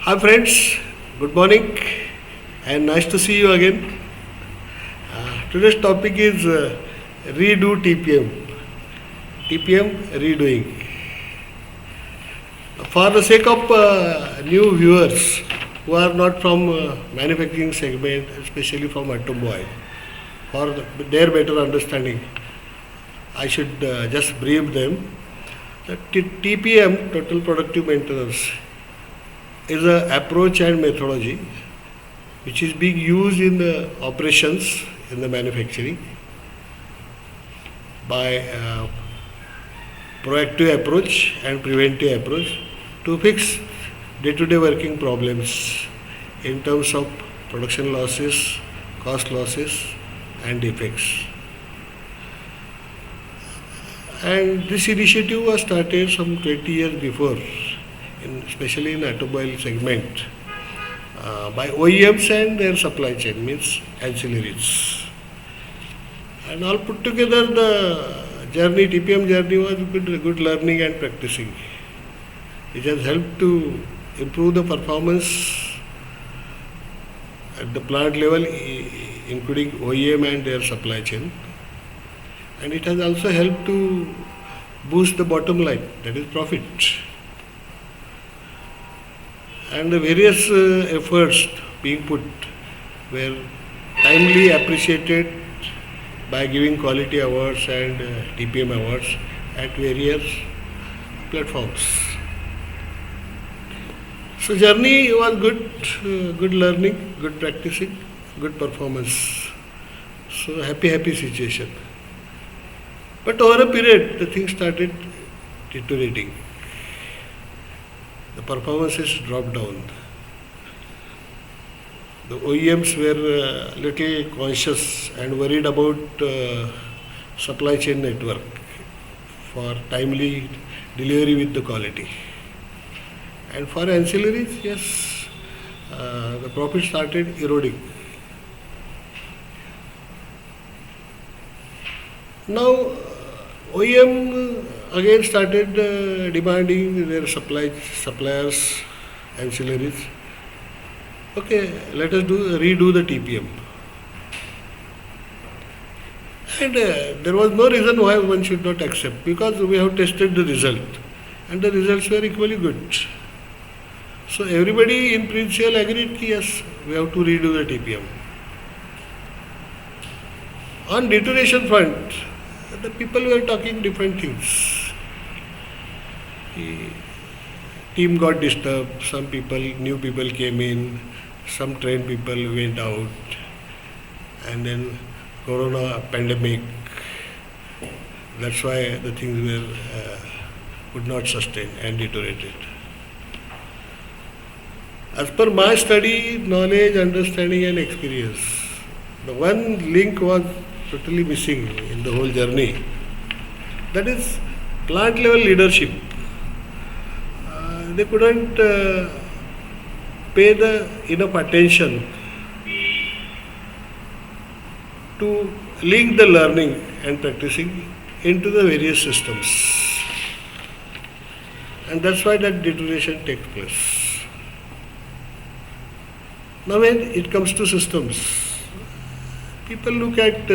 Hi friends, good morning and nice to see you again. Today's topic is redo TPM. TPM redoing. For the sake of new viewers who are not from manufacturing segment, especially from automobile, for their better understanding, I should just brief them. TPM, Total Productive Maintenance, is an approach and methodology which is being used in the operations in the manufacturing by proactive approach and preventive approach to fix day-to-day working problems in terms of production losses, cost losses and defects. And this initiative was started some 20 years before, especially in automobile segment, by OEMs and their supply chain, means ancillaries. And all put together, the journey, TPM journey, was good learning and practicing. It has helped to improve the performance at the plant level, including OEM and their supply chain. And it has also helped to boost the bottom line, that is profit. And the various efforts being put were timely appreciated by giving quality awards and TPM awards at various platforms. So journey was good learning, good practicing, good performance. So happy situation. But over a period, the things started deteriorating. The performances dropped down. The OEMs were little conscious and worried about supply chain network for timely delivery with the quality. And for ancillaries, yes, the profit started eroding. Now, OEM again started demanding their suppliers ancillaries. Okay, let us redo the TPM. And there was no reason why one should not accept, because we have tested the result and the results were equally good. So everybody in principle agreed, yes, we have to redo the TPM. On deterioration front, the people were talking different things. The team got disturbed, new people came in, some trained people went out, and then Corona pandemic, that's why the things could not sustain and deteriorated. As per my study, knowledge, understanding and experience, the one link was totally missing in the whole journey. That is plant level leadership. They couldn't pay the enough attention to link the learning and practicing into the various systems. And that's why that deterioration takes place. Now when it comes to systems, people look at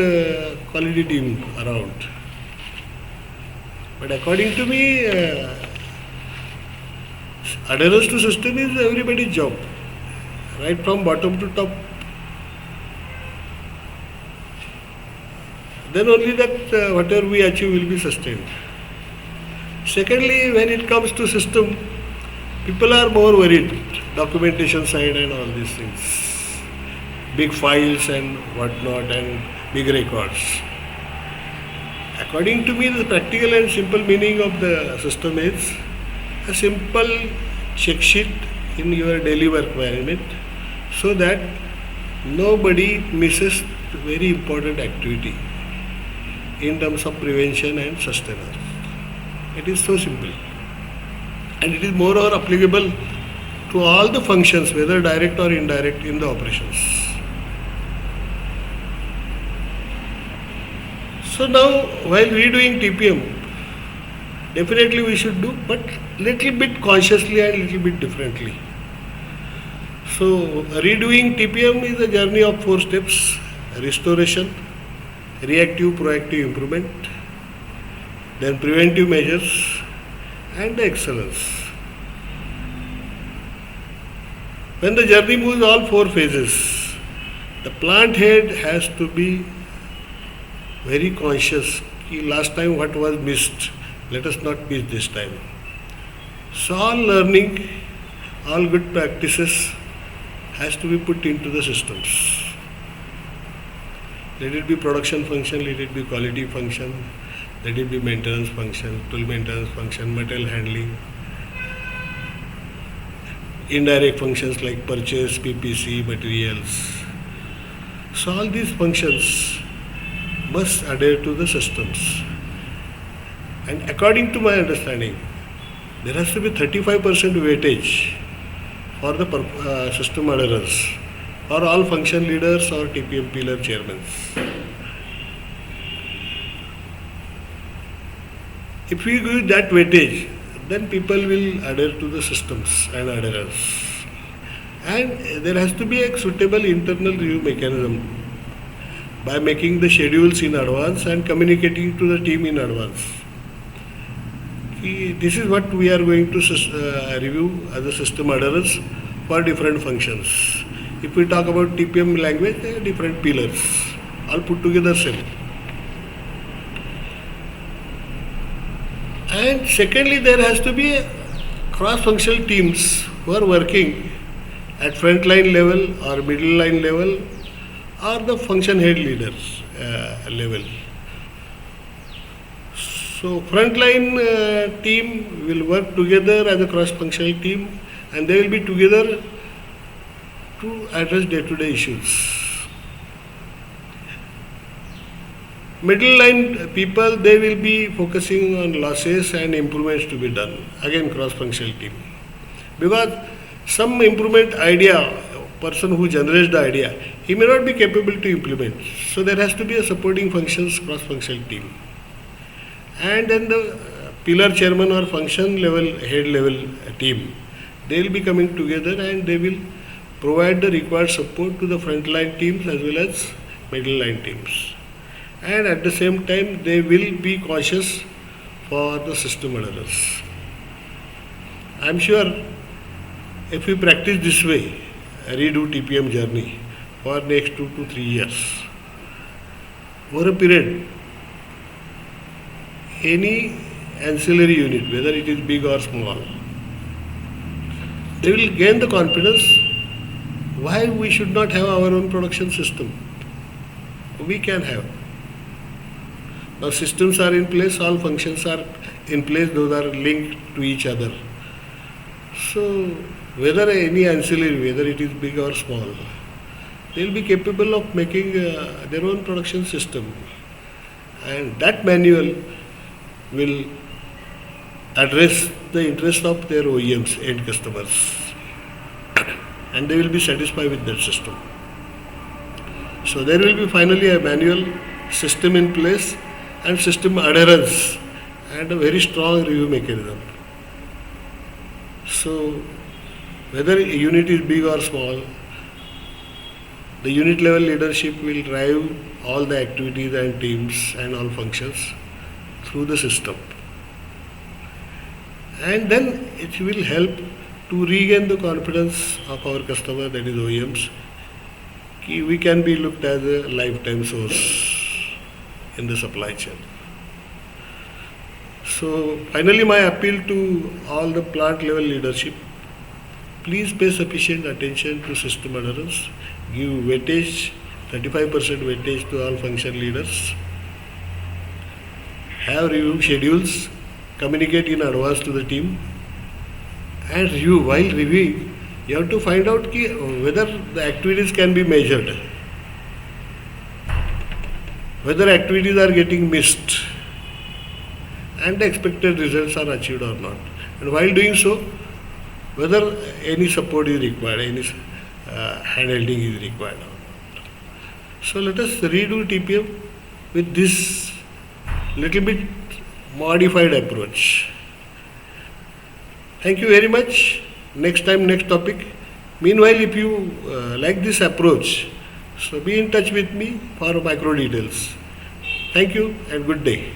quality team around. But according to me, adherence to system is everybody's job, right from bottom to top. Then only that whatever we achieve will be sustained. Secondly, when it comes to system, people are more worried, documentation side and all these things. Big files and whatnot and big records. According to me, the practical and simple meaning of the system is a simple check sheet in your daily work management so that nobody misses very important activity in terms of prevention and sustenance. It is so simple. And it is moreover applicable to all the functions, whether direct or indirect in the operations. So now, while redoing TPM, definitely we should do, but little bit consciously and little bit differently. So redoing TPM is a journey of 4 steps: restoration, reactive proactive improvement, then preventive measures, and excellence. When the journey moves all 4 phases, the plant head has to be very conscious. Last time what was missed, let us not miss this time. So all learning, all good practices has to be put into the systems. Let it be production function, let it be quality function, let it be maintenance function, tool maintenance function, material handling, indirect functions like purchase, PPC, materials. So all these functions must adhere to the systems. And according to my understanding, there has to be 35% weightage for the system adherence for all function leaders or TPM pillar chairmen. If we give that weightage, then people will adhere to the systems and adherence. And there has to be a suitable internal review mechanism by making the schedules in advance and communicating to the team in advance. This is what we are going to review as a system adherence for different functions. If we talk about TPM language, there are different pillars, all put together same. And secondly, there has to be cross-functional teams who are working at front-line level or middle line level or the function head leaders level. So front-line team will work together as a cross-functional team, and they will be together to address day-to-day issues. Middle line people, they will be focusing on losses and improvements to be done. Again, cross-functional team. Because some improvement idea, person who generates the idea, he may not be capable to implement. So there has to be a supporting functions cross-functional team. And then the pillar chairman or function level, head level team, they will be coming together and they will provide the required support to the frontline teams as well as middle line teams. And at the same time, they will be cautious for the system adherence. I am sure if we practice this way, redo TPM journey for next 2 to 3 years, over a period, any ancillary unit, whether it is big or small, they will gain the confidence why we should not have our own production system. We can have. Now systems are in place, all functions are in place, those are linked to each other. So whether any ancillary, whether it is big or small, they will be capable of making their own production system. And that manual will address the interest of their OEMs, end customers. And they will be satisfied with that system. So there will be finally a manual system in place and system adherence and a very strong review mechanism. So whether a unit is big or small, the unit level leadership will drive all the activities and teams and all functions through the system. And then it will help to regain the confidence of our customer, that is OEMs. We can be looked as a lifetime source in the supply chain. So finally, my appeal to all the plant level leadership, please pay sufficient attention to system adherence, give weightage, 35% weightage to all function leaders, have review schedules, communicate in advance to the team, and review. While reviewing, you have to find out whether the activities can be measured, whether activities are getting missed and the expected results are achieved or not. And while doing so, whether any support is required, any handholding is required or not. So let us redo TPM with this little bit modified approach. Thank you very much. Next time, next topic. Meanwhile, if you like this approach, so be in touch with me for micro details. Thank you and good day.